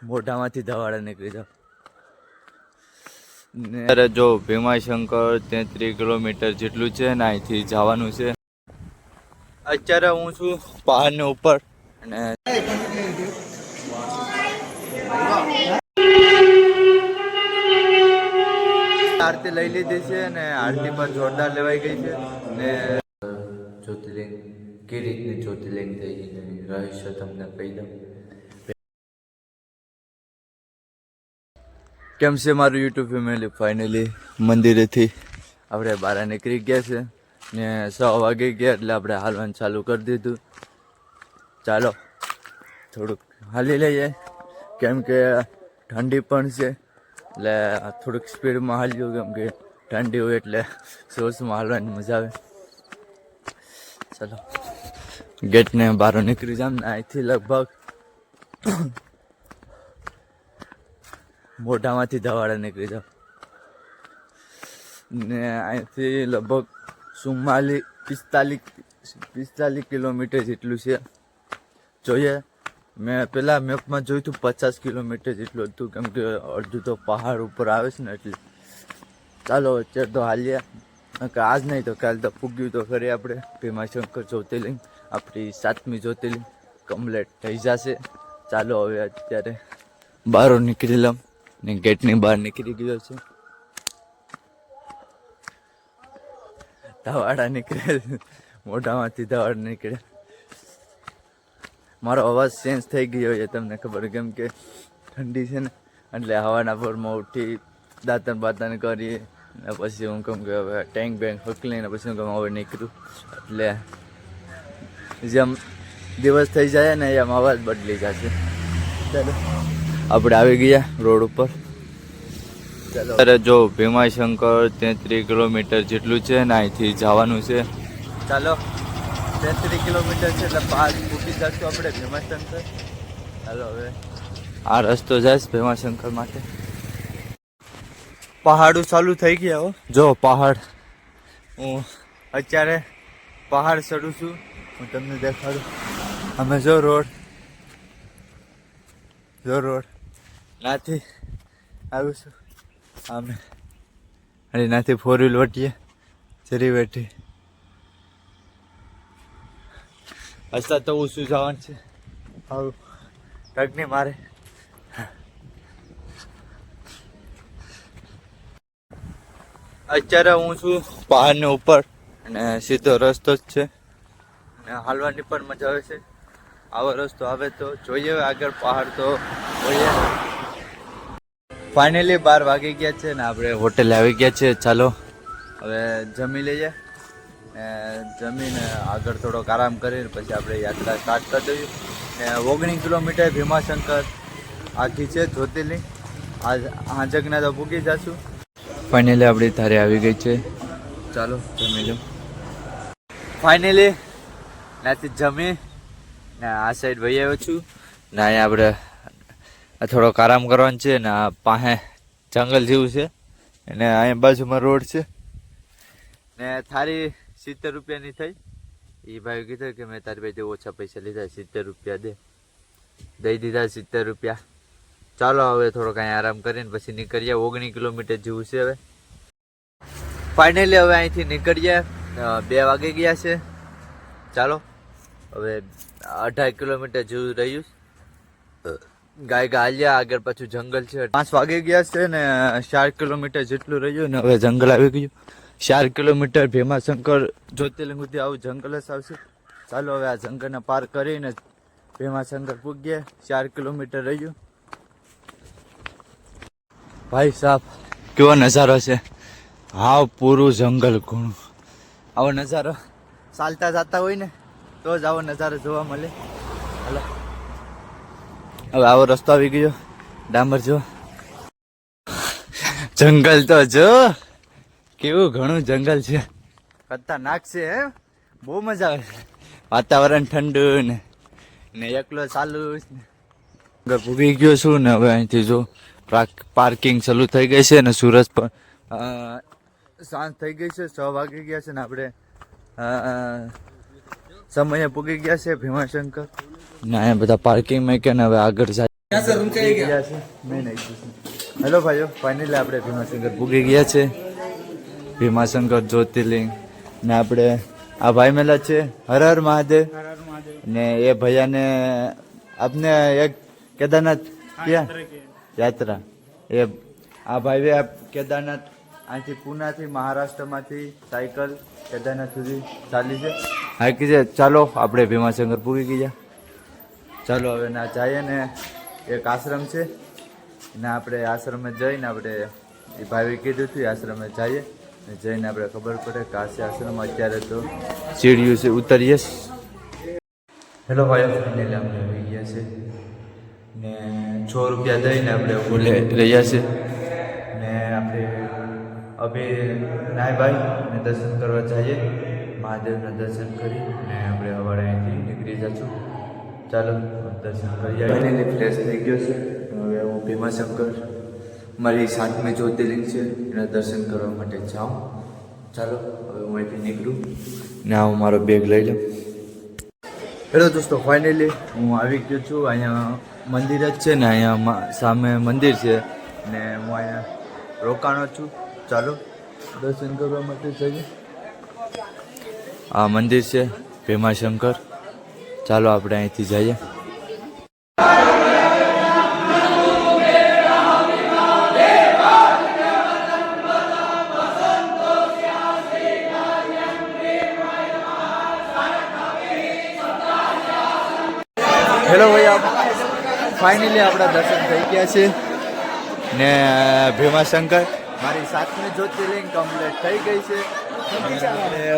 મોઢામાંથી ધવાડા નીકળી જાવ ને જો ભીમાશંકર 33 કિલોમીટર જેટલું છે ને અહીંથી જવાનું છે. અત્યારે હું છું પહાડની ઉપર અને આરતી લઈ લીધી છે ને આરતી પણ જોરદાર લેવાઈ ગઈ છે ને જ્યોતિર્લિંગ કેવી રીતની જ્યોતિર્લિંગ થઈ રહસ્ય તમને કહી દઉં. કેમ છે મારું યુટ્યુબ ફેમિલી? ફાઇનલી મંદિરેથી આપણે બહાર નીકળી ગયા છે ને 6 વાગી ગયા એટલે આપણે હાલવાનું ચાલુ કરી દીધું. ચાલો થોડુંક હાલી લઈએ કેમ કે ઠંડી પણ છે એટલે થોડુંક સ્પીડમાં હાલ્યું કેમ કે ઠંડી હોય એટલે સોસમાં હાલવાની મજા આવે. ચાલો ગેટને બહાર નીકળી જામ ને અહીંથી લગભગ મોઢામાંથી ધવાડા નીકળી જાવ ને અહીંથી લગભગ 45 કિલોમીટર જેટલું છે. જોઈએ મેં પેલા મેપમાં જોયું હતું 50 કિલોમીટર જેટલું હતું કેમ કે અડધું તો પહાડ ઉપર આવે છે ને એટલે. ચાલો અત્યારે તો હાલીએ આજ નહીં તો કાલ તો પૂગ્યું તો ખરી આપણે ભીમાશંકર જ્યોતિર્લિંગ આપણી 7મી જ્યોતિર્લિંગ કમ્પ્લીટ થઈ જશે. ચાલો હવે અત્યારે બહાર નીકળી લઉં ને ગેટની બહાર નીકળી ગયો છે. ધવાડા નીકળે મોઢામાંથી ધવાડા નીકળે. મારો અવાજ ચેન્જ થઈ ગયો છે તમને ખબર કેમ કે ઠંડી છે ને એટલે હવાના પરમાં ઉઠી દાંતણ બાતણ કરી ને પછી હું કેમ કે હવે ટેન્ક બેંક હકલીને પછી હું કેમ હવે નીકળું એટલે જેમ દિવસ થઈ જાય ને એમ અવાજ બદલી જશે. ચાલો આપણે આવી ગયા રોડ ઉપર. ચાલો અરે જો ભીમાશંકર 33 કિલોમીટર જેટલું છે ને અહીંથી જવાનું છે. ચાલો 33 કિલોમીટર છે એટલે 5 પૂકી જશું આપણે ભીમાશંકર. ચાલો હવે આ રસ્તો જાય ભીમાશંકર માટે. પહાડું ચાલુ થઈ ગયા હો. જો પહાડ હું અત્યારે પહાડ ચડું છું. હું તમને દેખાડું. અમે જો રોડ નાથી આવું છું અમે અને નાથી 4 વ્હીલ વટીએ જરી બેઠી હસતા તો હું શું જવાનું છે આવું ટગની મારે. અત્યારે હું છું પહાડની ઉપર અને સીધો રસ્તો જ છે ને હાલવાની પણ મજા આવે છે. આવો રસ્તો આવે તો જોઈએ આગળ પહાડ તો જોઈએ. ફાઇનલી 12 વાગી ગયા છે ને આપણે હોટેલે આવી ગયા છે. ચાલો હવે જમી લઈએ જમીને આગળ થોડોક આરામ કરીને પછી આપણે યાત્રા સ્ટાર્ટ કરી દઈએ. ને 19 કિલોમીટર ભીમાશંકર આખી છે જ્યોતિર્લિંગ. આજકના તો પૂગી જશું. ફાઇનલી આપણી થાળી આવી ગઈ છે. ચાલો જમી લો. ફાઇનલી ત્યાંથી જમી ને આ સાઈડ વહી આવ્યો છું ને અહીંયા આપણે થોડોક આરામ કરવાનો છે ને આ પાસે જંગલ જેવું છે અને અહીંયા બાજુમાં રોડ છે ને થાળી 70 રૂપિયાની થઈ. એ ભાઈ કીધું કે મેં તારી પાસે ઓછા પૈસા લીધા 70 રૂપિયા દઈ દીધા 70 રૂપિયા. ચાલો હવે થોડોક અહીંયા આરામ કરીને પછી નીકળીએ. 19 કિલોમીટર જેવું છે હવે. ફાઇનલી હવે અહીંથી નીકળીએ. 2 વાગી ગયા છે. ચાલો હવે 18 કિલોમીટર જેવું રહ્યું. ગાય હાલ્યા આગળ પાછું જંગલ છે. 5 વાગી ગયા છે ને 4 કિલોમીટર જેટલું રહ્યું ને હવે જંગલ આવી ગયું. 4 કિલોમીટર ભીમાશંકર જ્યોતિર્લિંગ સુધી આવું જંગલ જ આવશે. ચાલો હવે આ જંગલને પાર કરીને ભીમાશંકર પૂગીએ. 4 કિલોમીટર રહ્યું. ભાઈ સાહેબ કેવો નજારો છે. હા પૂરું જંગલ ઘણું. આવો નજારો ચાલતા જતા હોય ને તો જ આવો નજારો જોવા મળે. હાલો હવે આવો રસ્તો આવી ગયો ડામર જો. જંગલ તો જો કેવું ઘણું જંગલ છે. ખતરનાક છે હે. બહુ મજા આવે. વાતાવરણ ઠંડુ ને એકલો ચાલુ ભૂગી ગયો છું ને હવે અહીંથી જો પાર્કિંગ ચાલુ થઈ ગઈ છે ને સૂરજ પણ સાંજ થઈ ગઈ છે. 6 વાગી ગયા છે ને આપણે સમયે પૂગી ગયા છે ભીમાશંકર. ને અહીંયા બધા પાર્કિંગ માં કે ને હવે આગળ જાય. હેલો ભાઈઓ, ફાઇનલી આપણે ભીમાશંકર પૂગી ગયા છે. ભીમાશંકર જ્યોતિર્લિંગ ને આપણે આ ભાઈ મેલા છે. હર હર મહાદેવ. ને એ ભૈયાને આપને એક કેદારનાથ ક્યાં યાત્રા એ આ ભાઈ કેદારનાથ અહીંથી પુનાથી મહારાષ્ટ્રમાંથી સાયકલ કેદારનાથ સુધી ચાલી છે. હાકી છે. ચાલો આપણે ભીમાશંકર પૂગી ગયા. ચાલો હવે ના જઈએ ને એક આશ્રમ છે ને આપણે આશ્રમે જઈને આપણે એ ભાઈએ કીધું હતું આશ્રમે જઈએ ને જઈને આપણે ખબર પડે કે આ છે આશ્રમ. અત્યારે તો સીડીયું છે ઉતરીએ. હેલો ભાઈઓ, ફાઇનલી આપણે આવી ગયા છે ને 6 રૂપિયા દઈને આપણે બોલે રહ્યા છે ને આપણે અભી નાય ભાઈ ને દર્શન કરવા જઈએ. મહાદેવના દર્શન કરી ને આપણે હવારે અહીંથી નીકળી જશું. ચાલો દર્શન કરી ફાઇનલી ફ્રેશ થઈ ગયો છે. હવે હું ભીમાશંકર મારી 7મી જ્યોતિર્લિંગ છે એના દર્શન કરવા માટે જાઉં. ચાલો હવે હું અહીંથી નીકળું ને હું મારો બેગ લઈ લઉં. હેલો દોસ્તો, ફાઇનલી હું આવી ગયો છું. અહીંયા મંદિર જ છે ને અહીંયા સામે મંદિર છે ને હું અહીંયા રોકાણો છું. ચાલો દર્શન કરવા માટે જઈએ. આ મંદિર છે ભીમાશંકર. ચાલો આપણે અહીંથી જઈએ. હેલો ભાઈ, ફાઇનલી આપણા દર્શન થઈ ગયા છે ને ભીમાશંકર મારી 7મી જ્યોતિર્લિંગ કમ્પ્લીટ થઈ ગઈ છે.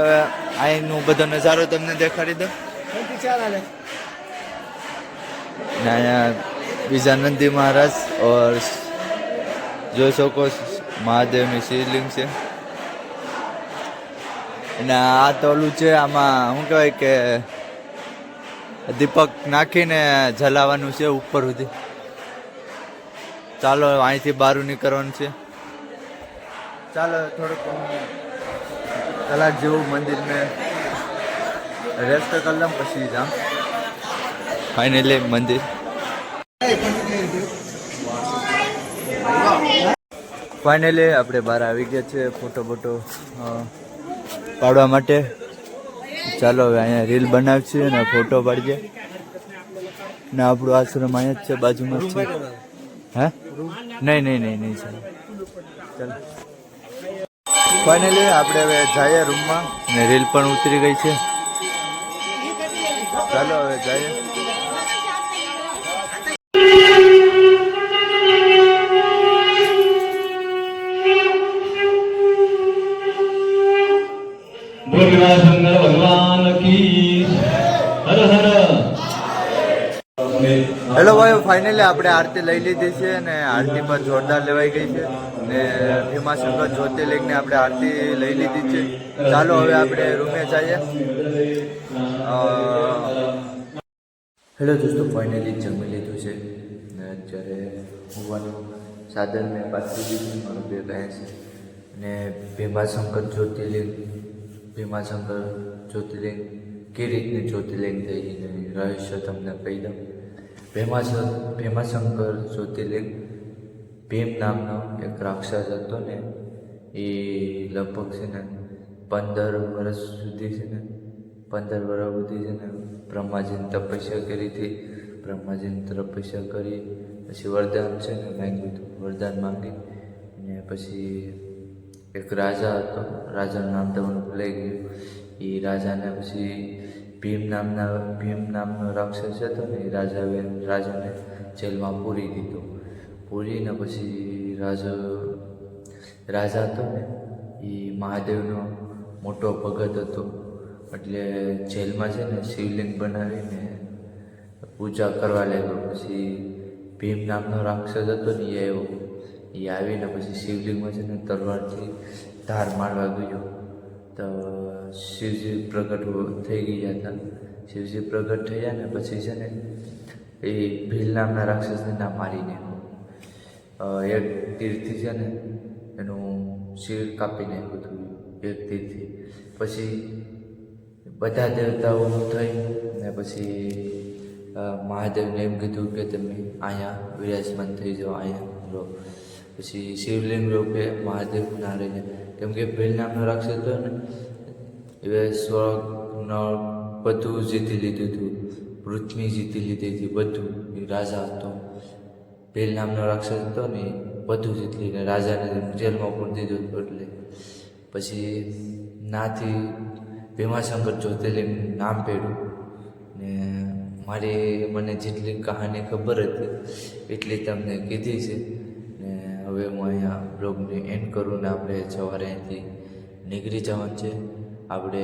હવે અહીંનો બધો નજારો તમને દેખાડી દઉં. ને અહીંયા બીજા નંદી મહારાજ ઓર જોઈ શકો મહાદેવની શિવલિંગ છે. અને આ તો ઓલું છે, આમાં શું કહેવાય કે દીપક નાખીને જલાવાનું છે ઉપર સુધી. ચાલો અહીંથી બહાર નીકળવાનું છે. ચાલો થોડુંક કલાક જેવું મંદિર મેં રેસ્ટ કરી લઉં પછી જામ. ફાઇનલી મંદિર ફાઇનલી આપણે બહાર આવી ગયા છે ફોટો પાડવા માટે. ચાલો હવે અહીંયા રીલ બનાવશે ને ફોટો પાડીએ ને આપણું આશ્રમ અહીંયા જ છે, બાજુમાં જ છે. હે નહીં ચાલો ચાલો ફાઇનલી આપણે હવે જઈએ રૂમમાં ને રીલ પણ ઉતરી ગઈ છે. ચાલો હવે જઈએ. ભીમાશંકર ભગવાન કી હર હર. હેલો ભાઈ, ફાઇનલી આપણે આરતી લઈ લીધી છે ને આરતી પણ જોરદાર લેવાઈ ગઈ છે ને ભીમાશંકર જ્યોતિર્લિંગને આપણે આરતી લઈ લીધી છે. ચાલો હવે આપણે રૂમે જઈએ. હેલો દોસ્તો, ફાઇનલી જમી લીધું છે ને અત્યારે હોવાનું સાધન મેં પાછી દીધું. મારો બે બહેન છે ને ભીમાશંકર જ્યોતિર્લિંગ કે રીતની જ્યોતિર્લિંગ થઈ એની રહસ્ય તમને કહી દઉં. ભીમાશંકર જ્યોતિર્લિંગ ભીમ નામનો એક રાક્ષસ હતો ને એ લગભગ છે ને 15 વર્ષ સુધી છે ને બ્રહ્માજીની તપસ્યા કરી હતી. બ્રહ્માજીની તપસ્યા કરી પછી વરદાન છે ને માંગ્યું હતું. વરદાન માંગી ને પછી એક રાજા હતો, રાજાનું નામ તમને ભૂલાઈ ગયું. એ રાજાને પછી ભીમ નામનો રાક્ષસ હતો ને એ રાજાને જેલમાં પૂરી દીધો. પૂરીને પછી રાજા હતો ને એ મહાદેવનો મોટો ભગત હતો. એટલે જેલમાં છે ને શિવલિંગ બનાવીને પૂજા કરવા લાગ્યો. પછી ભીમ નામનો રાક્ષસ હતો ને એ આવીને પછી શિવલિંગમાં છે ને તલવારથી ધાર મારવા ગયો તો શિવજી પ્રગટ થઈ ગયા હતા. શિવજી પ્રગટ થયા ને પછી છે ને એ ભીલ નામના રાક્ષસને ના મારીને એક તીરથી છે ને એનું શિર કાપી નાખ્યું હતું એક તીરથી. પછી બધા દેવતાઓ થઈ ને પછી મહાદેવને એમ કીધું કે તમે અહીંયા વિરાજમાન થઈ જાઓ, અહીંયા રહો. પછી શિવલિંગ રૂપે મહાદેવ ના રહીને, કેમ કે ભીલ નામનો રાક્ષસ હતો ને એ સ્વર્ગ નર્ક બધું જીતી લીધું હતું, પૃથ્વી જીતી લીધી હતી, બધું. એ રાજા હતો, ભીલ નામનો રાક્ષસ હતો ને એ બધું જીતી લીધું, રાજાને જેલમાં પૂરી દીધું હતું. એટલે પછી નાથી ભીમાશંકર જ્યોતિર્લિંગ નામ પડ્યું. ને મને જેટલી કહાની ખબર હતી એટલી તમને કીધી છે. ને હવે હું અહીંયા બ્લોગને એન્ડ કરું ને આપણે સવારે અહીંથી નીકળી જવાનું છે. આપણે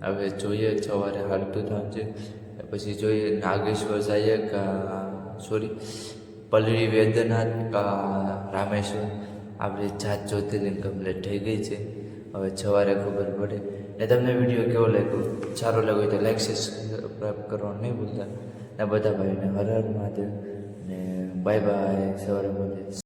હવે જોઈએ સવારે હાલતું થવાનું છે, પછી જોઈએ નાગેશ્વર જઈએ પલરી વેદનાથ કા રામેશ્વર. આપણે જાત જ્યોતિર્લિંગ કમ્પ્લીટ થઈ ગઈ છે, હવે સવારે ખબર પડે. ને તમને વિડીયો કેવો લાગ્યો, સારો લાગ્યો તો લાઈક સબસ્ક્રાઈબ કરવાનું નહીં ભૂલતા. ને બધા ભાઈને હર હર મહાદેવ ને બાય બાય. સવારે મળીએ.